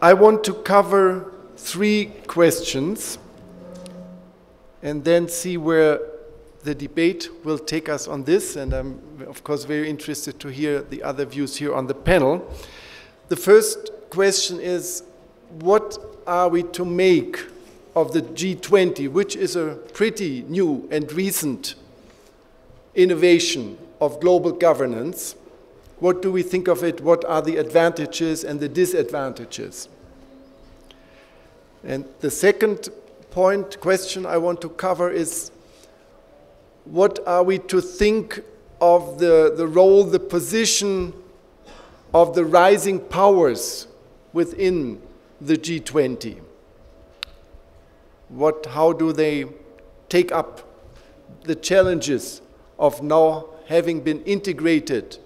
I want to cover 3 questions and then see where the debate will take us on this, and I'm of course very interested to hear the other views here on the panel. The first question is, what are we to make of the G20, which is a pretty new and recent innovation of global governance? What do we think of it? What are the advantages and the disadvantages? And the second question I want to cover is, what are we to think of the role, the position of the rising powers within the G20? How do they take up the challenges of now having been integrated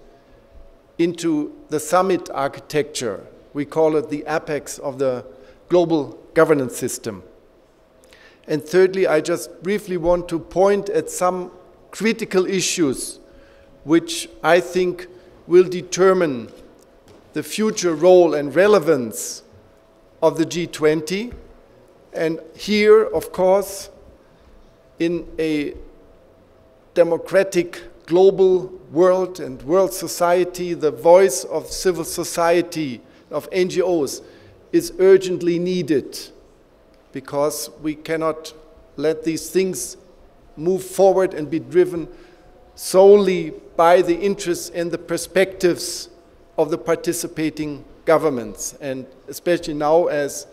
into the summit architecture? We call it the apex of the global governance system. And thirdly, I just briefly want to point at some critical issues which I think will determine the future role and relevance of the G20. And here, of course, in a democratic global world and world society, the voice of civil society, of NGOs, is urgently needed, because we cannot let these things move forward and be driven solely by the interests and the perspectives of the participating governments. And especially now, as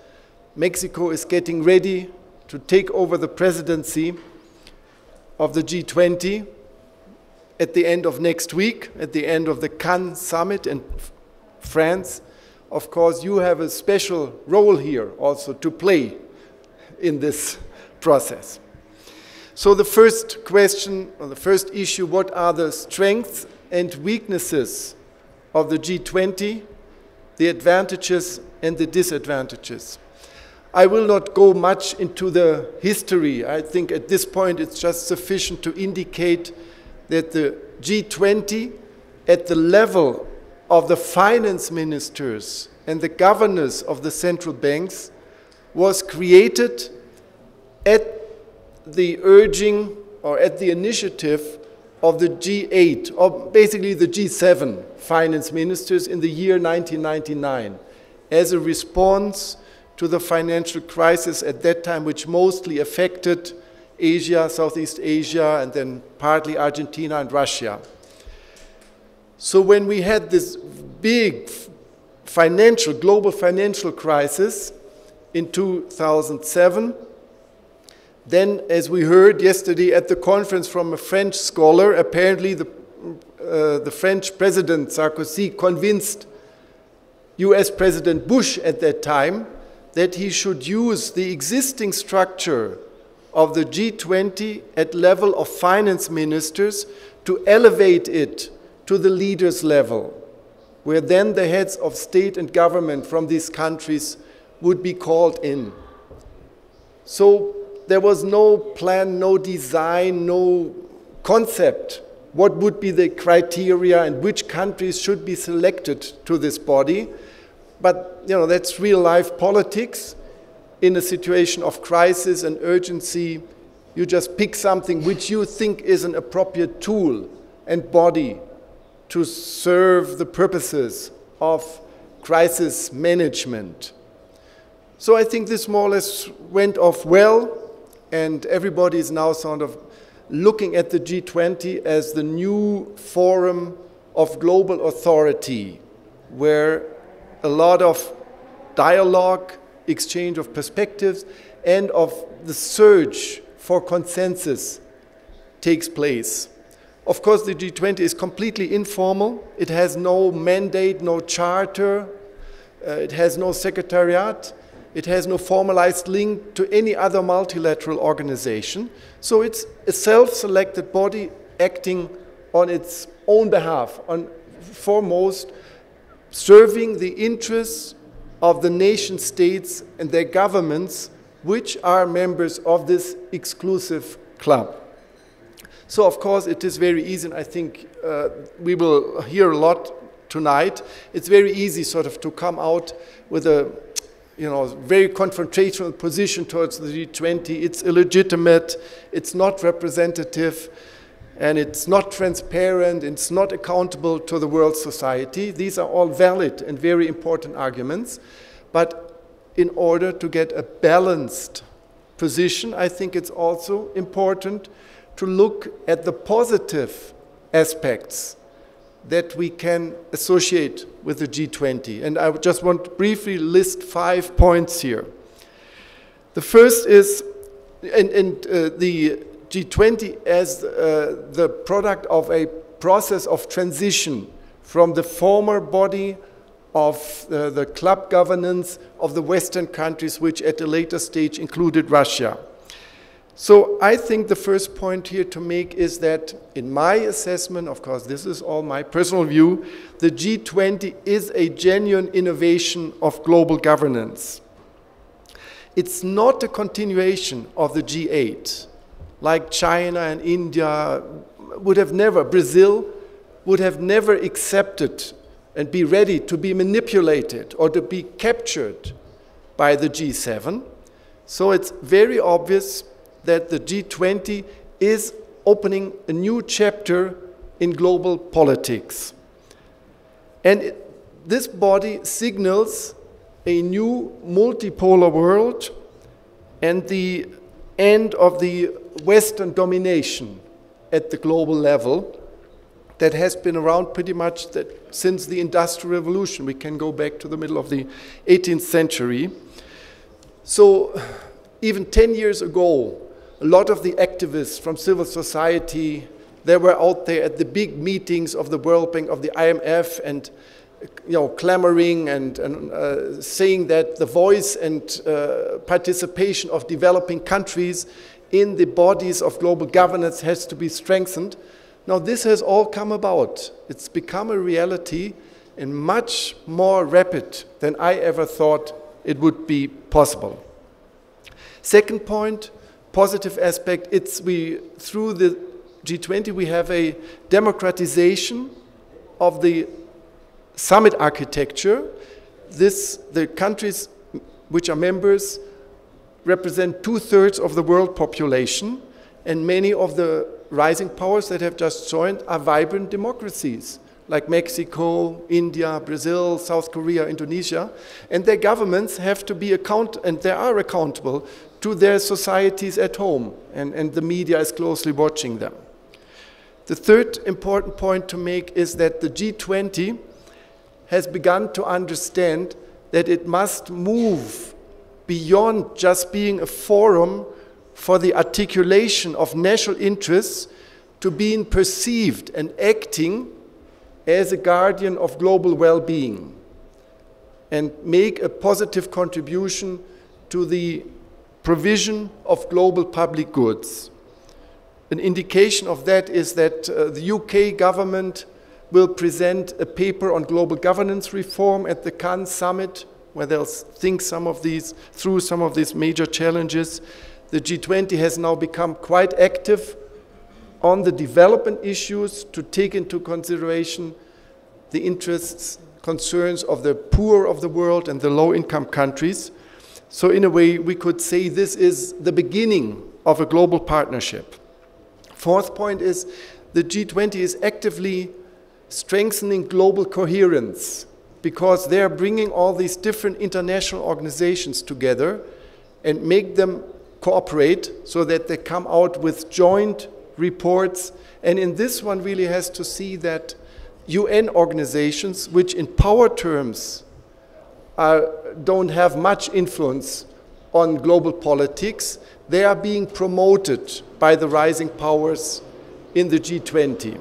Mexico is getting ready to take over the presidency of the G20 at the end of next week, at the end of the Cannes summit in France, of course, you have a special role here also to play in this process. So the first question, or the first issue, what are the strengths and weaknesses of the G20, the advantages and the disadvantages? I will not go much into the history. I think at this point it's just sufficient to indicate that the G20, at the level of the finance ministers and the governors of the central banks, was created at the urging or at the initiative of the G8, or basically the G7 finance ministers in the year 1999, as a response to the financial crisis at that time, which mostly affected Asia, Southeast Asia, and then partly Argentina and Russia. So when we had this big global financial crisis in 2007, then, as we heard yesterday at the conference from a French scholar, apparently the French President Sarkozy convinced US President Bush at that time that he should use the existing structure of the G20 at level of finance ministers to elevate it to the leaders level, where then the heads of state and government from these countries would be called in. So there was no plan, no design, no concept what would be the criteria and which countries should be selected to this body. But that's real life politics. In a situation of crisis and urgency, you just pick something which you think is an appropriate tool and body to serve the purposes of crisis management. So I think this more or less went off well, and everybody is now sort of looking at the G20 as the new forum of global authority, where a lot of dialogue, exchange of perspectives, and of the search for consensus takes place. Of course, the G20 is completely informal. It has no mandate, no charter. It has no secretariat. It has no formalized link to any other multilateral organization. So it's a self-selected body acting on its own behalf, on foremost serving the interests of the nation states and their governments, which are members of this exclusive club. So, of course, it is very easy, and I think we will hear a lot tonight. It's very easy sort of to come out with a very confrontational position towards the G20. It's illegitimate, it's not representative, and it's not transparent, it's not accountable to the world society. These are all valid and very important arguments. But in order to get a balanced position, I think it's also important to look at the positive aspects that we can associate with the G20. And I just want to briefly list 5 points here. The first is, the G20 as the product of a process of transition from the former body of the club governance of the Western countries, which at a later stage included Russia. So I think the first point here to make is that in my assessment, of course this is all my personal view, the G20 is a genuine innovation of global governance. It's not a continuation of the G8, like China and India would have never, Brazil would have never accepted and be ready to be manipulated or to be captured by the G7. So it's very obvious that the G20 is opening a new chapter in global politics. And this body signals a new multipolar world and the end of the Western domination at the global level that has been around pretty much since the Industrial Revolution. We can go back to the middle of the 18th century. So even 10 years ago, a lot of the activists from civil society, they were out there at the big meetings of the World Bank, of the IMF, and clamoring and saying that the voice and participation of developing countries in the bodies of global governance has to be strengthened. Now this has all come about. It's become a reality and much more rapid than I ever thought it would be possible. Second point, positive aspect, through the G20 we have a democratization of the summit architecture. The countries which are members represent 2/3 of the world population, and many of the rising powers that have just joined are vibrant democracies, like Mexico, India, Brazil, South Korea, Indonesia, and their governments have to be and they are accountable to their societies at home, and the media is closely watching them. The third important point to make is that the G20 has begun to understand that it must move beyond just being a forum for the articulation of national interests to being perceived and acting as a guardian of global well-being and make a positive contribution to the provision of global public goods. An indication of that is that the UK government will present a paper on global governance reform at the Cannes summit, where they'll think through some of these major challenges. The G20 has now become quite active on the development issues to take into consideration the interests, concerns of the poor of the world and the low-income countries. So in a way, we could say this is the beginning of a global partnership. Fourth point is the G20 is actively strengthening global coherence because they are bringing all these different international organizations together and make them cooperate so that they come out with joint reports. And in this one really has to see that UN organizations, which in power terms don't have much influence on global politics, they are being promoted by the rising powers in the G20.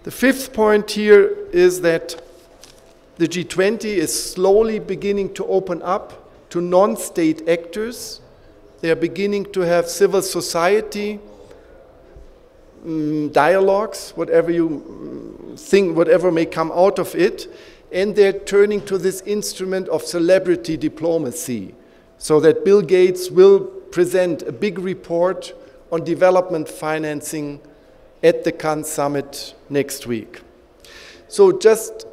The fifth point here is that the G20 is slowly beginning to open up to non-state actors. They are beginning to have civil society dialogues, whatever you think, whatever may come out of it, and they're turning to this instrument of celebrity diplomacy, so that Bill Gates will present a big report on development financing at the Cannes summit next week. So just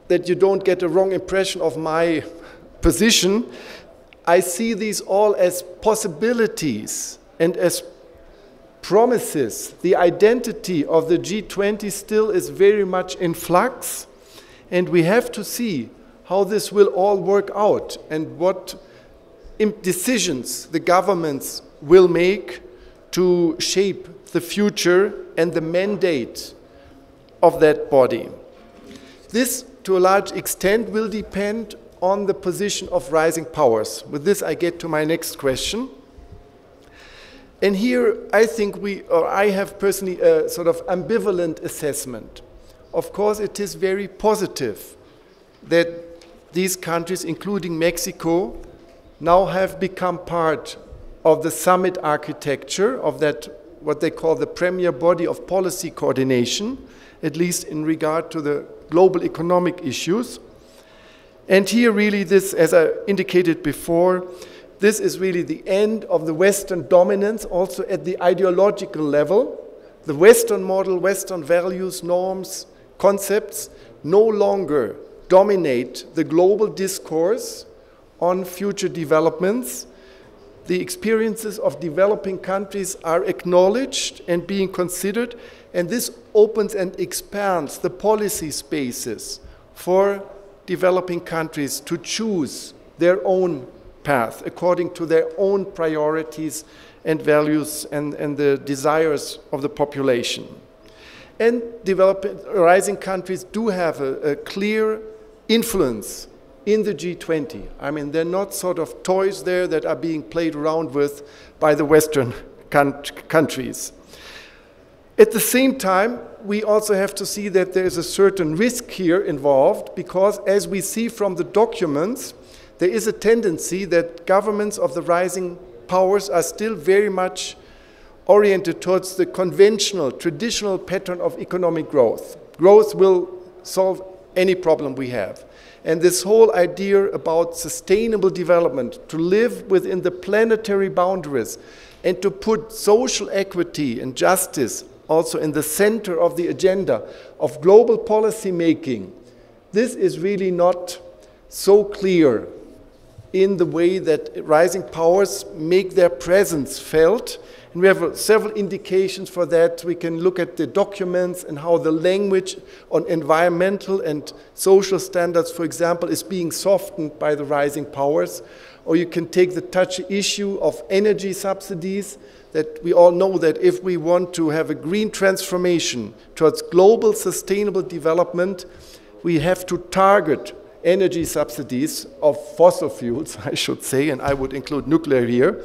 that you don't get a wrong impression of my position, I see these all as possibilities and as promises. The identity of the G20 still is very much in flux, and we have to see how this will all work out and what decisions the governments will make to shape the future and the mandate of that body. This, to a large extent, will depend on the position of rising powers. With this, I get to my next question. And here, I think I have personally a sort of ambivalent assessment. Of course, it is very positive that these countries, including Mexico, now have become part of the summit architecture of that, what they call the premier body of policy coordination, at least in regard to the global economic issues. And here really this, as I indicated before, this is really the end of the Western dominance, also at the ideological level. The Western model, Western values, norms, concepts no longer dominate the global discourse on future developments. The experiences of developing countries are acknowledged and being considered, and this opens and expands the policy spaces for developing countries to choose their own path according to their own priorities and values and the desires of the population. And rising countries do have a clear influence in the G20. I mean, they're not sort of toys there that are being played around with by the Western countries. At the same time, we also have to see that there is a certain risk here involved, because as we see from the documents, there is a tendency that governments of the rising powers are still very much oriented towards the conventional, traditional pattern of economic growth. Growth will solve any problem we have. And this whole idea about sustainable development, to live within the planetary boundaries and to put social equity and justice also in the center of the agenda of global policy making, this is really not so clear in the way that rising powers make their presence felt. And we have several indications for that. We can look at the documents and how the language on environmental and social standards, for example, is being softened by the rising powers. Or you can take the touchy issue of energy subsidies, that we all know that if we want to have a green transformation towards global sustainable development, we have to target energy subsidies of fossil fuels, I should say, and I would include nuclear here.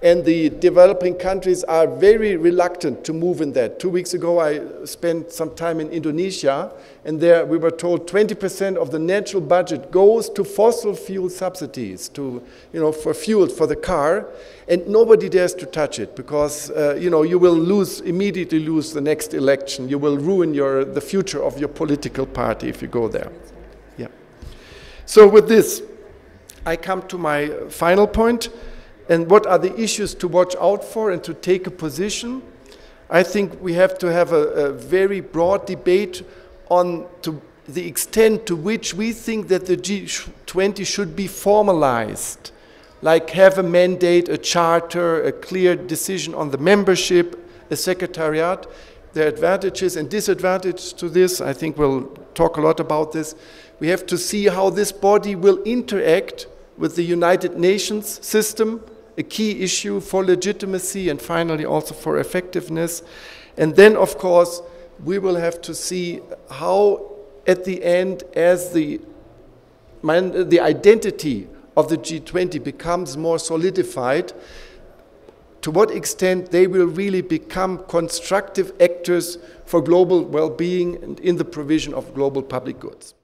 And the developing countries are very reluctant to move in that. 2 weeks ago, I spent some time in Indonesia, and there we were told 20% of the national budget goes to fossil fuel subsidies, to, for fuel for the car, and nobody dares to touch it because, you will immediately lose the next election. You will ruin the future of your political party if you go there. Yeah. So with this, I come to my final point. And what are the issues to watch out for and to take a position? I think we have to have a very broad debate on the extent to which we think that the G20 should be formalized, like have a mandate, a charter, a clear decision on the membership, a secretariat. There are advantages and disadvantages to this. I think we'll talk a lot about this. We have to see how this body will interact with the United Nations system, a key issue for legitimacy and finally also for effectiveness. And then, of course, we will have to see how, at the end, as the identity of the G20 becomes more solidified, to what extent they will really become constructive actors for global well-being and in the provision of global public goods.